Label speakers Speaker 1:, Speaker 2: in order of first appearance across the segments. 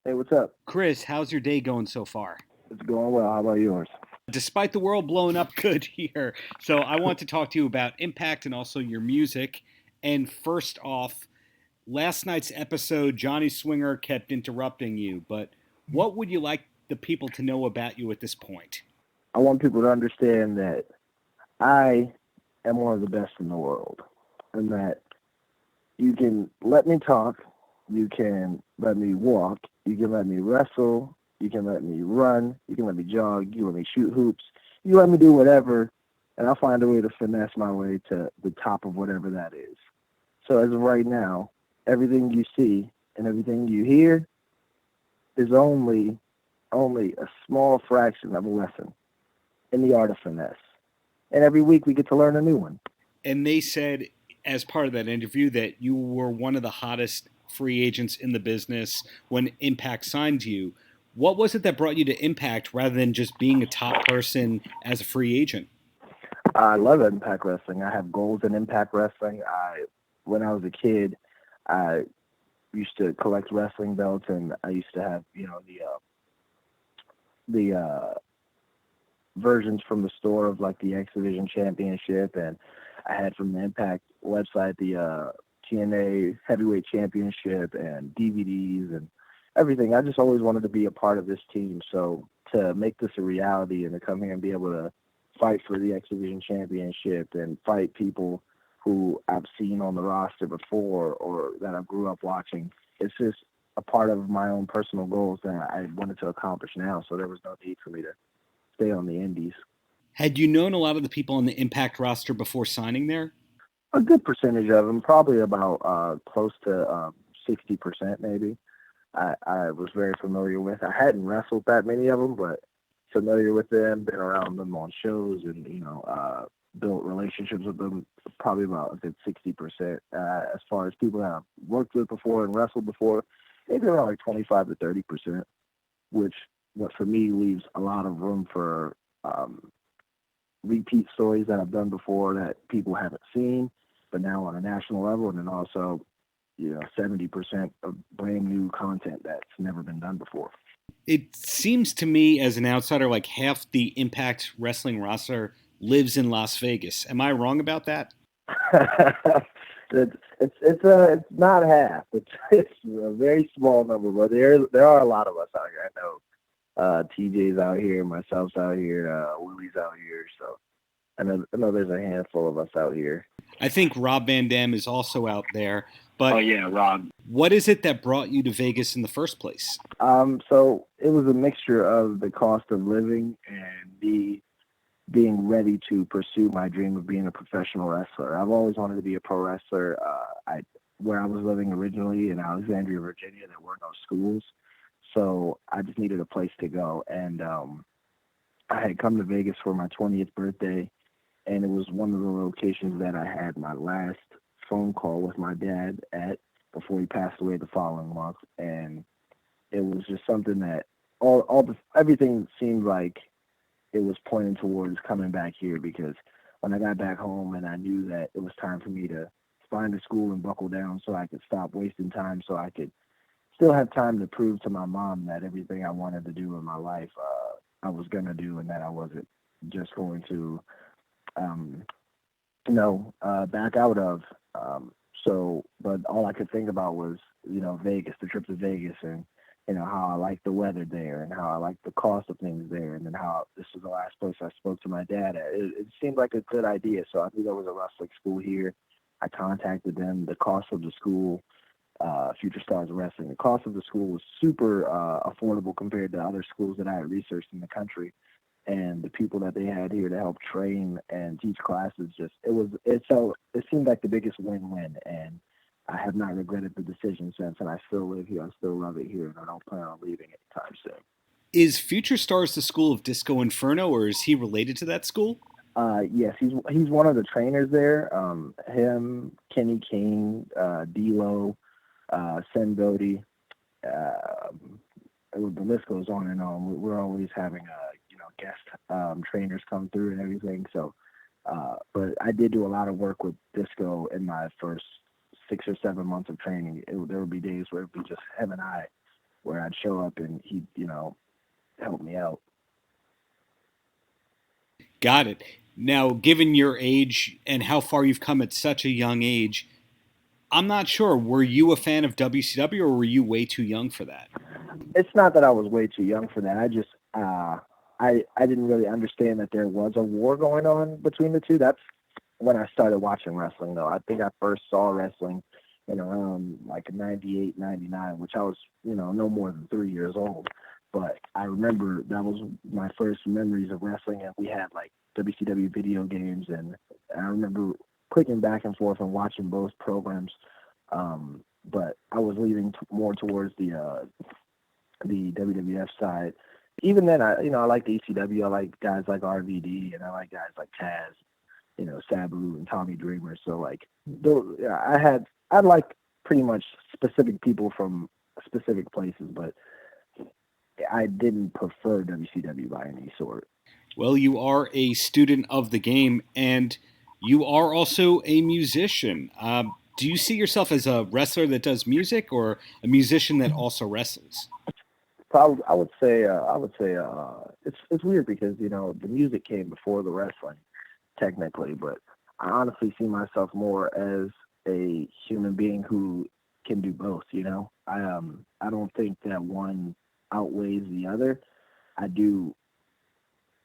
Speaker 1: Hey, what's up?
Speaker 2: Chris, how's your day going so far?
Speaker 1: It's going well. How about yours?
Speaker 2: Despite the world blowing up good here, so I want to talk to you about impact and also your music. And first off, last night's episode, Johnny Swinger kept interrupting you, but what would you like the people to know about you at this point?
Speaker 1: I want people to understand that I am one of the best in the world, and that you can let me talk, you can let me walk, you can let me wrestle, you can let me run, you can let me jog, you can let me shoot hoops, you let me do whatever, and I'll find a way to finesse my way to the top of whatever that is. So as of right now, everything you see and everything you hear is only a small fraction of a lesson in the art of finesse. And every week we get to learn a new one.
Speaker 2: And they said, as part of that interview, that you were one of the hottest free agents in the business when Impact signed you. What was it that brought you to Impact rather than just being a top person as a free agent?
Speaker 1: I love Impact Wrestling. I have goals in Impact Wrestling. When I was a kid, I used to collect wrestling belts, and I used to have, the versions from the store of like the X Division Championship, and I had from the Impact website the TNA Heavyweight Championship and DVDs and everything. I just always wanted to be a part of this team. So to make this a reality and to come here and be able to fight for the X Division Championship and fight people who I've seen on the roster before or that I grew up watching, it's just a part of my own personal goals that I wanted to accomplish now. So there was no need for me to stay on the indies.
Speaker 2: Had you known a lot of the people on the Impact roster before signing there?
Speaker 1: A good percentage of them, probably about close to 60% maybe. I was very familiar with. I hadn't wrestled that many of them, but familiar with them, been around them on shows, and built relationships with them. Probably about a good 60%. As far as people that I've worked with before and wrestled before, maybe around like 25 to 30%, which what for me leaves a lot of room for repeat stories that I've done before that people haven't seen, but now on a national level, and then also 70% of brand new content that's never been done before.
Speaker 2: It seems to me, as an outsider, like half the Impact Wrestling roster lives in Las Vegas. Am I wrong about that?
Speaker 1: It's not half. It's a very small number, but there are a lot of us out here. I know TJ's out here, myself's out here, Willie's out here. So I know there's a handful of us out here.
Speaker 2: I think Rob Van Dam is also out there.
Speaker 1: Oh
Speaker 2: But
Speaker 1: yeah, Rob.
Speaker 2: what is it that brought you to Vegas in the first place?
Speaker 1: So it was a mixture of the cost of living and me being ready to pursue my dream of being a professional wrestler. I've always wanted to be a pro wrestler. Where I was living originally in Alexandria, Virginia, there were no schools, so I just needed a place to go. And I had come to Vegas for my 20th birthday, and it was one of the locations that I had my last phone call with my dad at before he passed away the following month. And it was just something that everything seemed like it was pointing towards coming back here, because when I got back home and I knew that it was time for me to find a school and buckle down so I could stop wasting time, so I could still have time to prove to my mom that everything I wanted to do in my life, I was going to do, and that I wasn't just going to, um, back out of. But all I could think about was, Vegas, the trip to Vegas, and how I like the weather there, and how I like the cost of things there, and then how this was the last place I spoke to my dad at. It seemed like a good idea, so I knew there was a wrestling school here. I contacted them. The cost of the school, Future Stars Wrestling, the cost of the school was super affordable compared to other schools that I had researched in the country, and the people that they had here to help train and teach classes. It seemed like the biggest win-win, and I have not regretted the decision since, and I still live here. I still love it here, and I don't plan on leaving anytime soon.
Speaker 2: Is Future Stars the school of Disco Inferno, or is he related to that school?
Speaker 1: Yes, he's one of the trainers there. Him, Kenny King, D'Lo, Sen Bodie. Uh, the list goes on and on. We're always having guest trainers come through and everything. So, but I did do a lot of work with Disco in my first 6 or 7 months of training. There would be days where it would be just him and I where I'd show up and he'd, help me out.
Speaker 2: Got it. Now, given your age and how far you've come at such a young age, I'm not sure. Were you a fan of WCW or were you way too young for that?
Speaker 1: It's not that I was way too young for that. I just, I didn't really understand that there was a war going on between the two. That's when I started watching wrestling, though. I think I first saw wrestling in around like 98, 99, which I was, no more than 3 years old. But I remember that was my first memories of wrestling, and we had like WCW video games, and I remember clicking back and forth and watching both programs. But I was leaning more towards the WWF side. Even then, I like the ECW. I like guys like RVD, and I like guys like Taz, Sabu and Tommy Dreamer. So like, I like pretty much specific people from specific places, but I didn't prefer WCW by any sort.
Speaker 2: Well, you are a student of the game, and you are also a musician. Do you see yourself as a wrestler that does music, or a musician that also wrestles?
Speaker 1: Probably, I would say it's weird because the music came before the wrestling, technically, but I honestly see myself more as a human being who can do both. I don't think that one outweighs the other. I do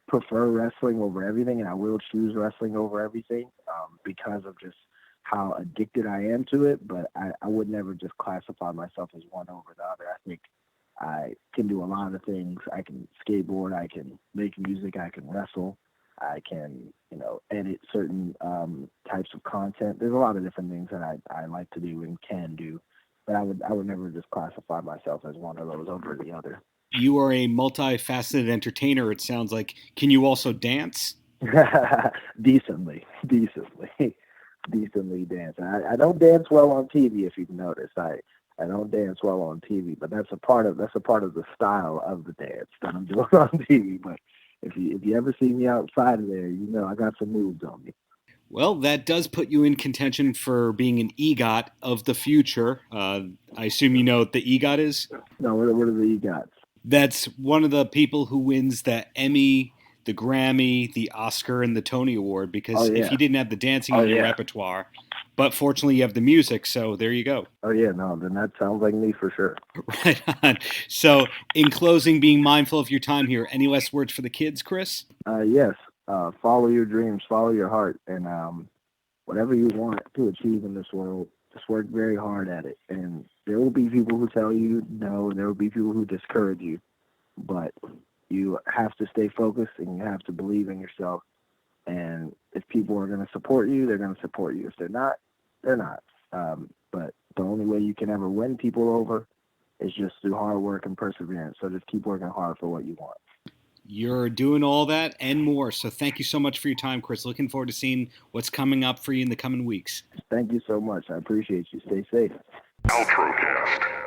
Speaker 1: prefer wrestling over everything, and I will choose wrestling over everything because of just how addicted I am to it. But I would never just classify myself as one over the other. I think I can do a lot of things. I can skateboard, I can make music, I can wrestle, I can, edit certain types of content. There's a lot of different things that I like to do and can do. But I would never just classify myself as one of those over the other.
Speaker 2: You are a multifaceted entertainer, it sounds like. Can you also dance?
Speaker 1: Decently dance. I don't dance well on TV, if you've noticed. I don't dance well on TV, but that's a part of the style of the dance that I'm doing on TV. But if you ever see me outside of there, I got some moves on me.
Speaker 2: Well, that does put you in contention for being an EGOT of the future. I assume you know what the EGOT is?
Speaker 1: No, what are the EGOTs?
Speaker 2: That's one of the people who wins the Emmy, the Grammy, the Oscar, and the Tony Award, because if you didn't have the dancing in your repertoire, but fortunately you have the music, so there you go.
Speaker 1: Oh, yeah, no, then that sounds like me for sure.
Speaker 2: Right on. So, in closing, being mindful of your time here, any last words for the kids, Chris?
Speaker 1: Yes. Follow your dreams, follow your heart, and whatever you want to achieve in this world, just work very hard at it. And there will be people who tell you no, there will be people who discourage you, but you have to stay focused and you have to believe in yourself. And if people are going to support you, they're going to support you. If they're not, they're not. But the only way you can ever win people over is just through hard work and perseverance. So just keep working hard for what you want.
Speaker 2: You're doing all that and more. So thank you so much for your time, Chris. Looking forward to seeing what's coming up for you in the coming weeks.
Speaker 1: Thank you so much. I appreciate you. Stay safe.
Speaker 3: Paltrocast.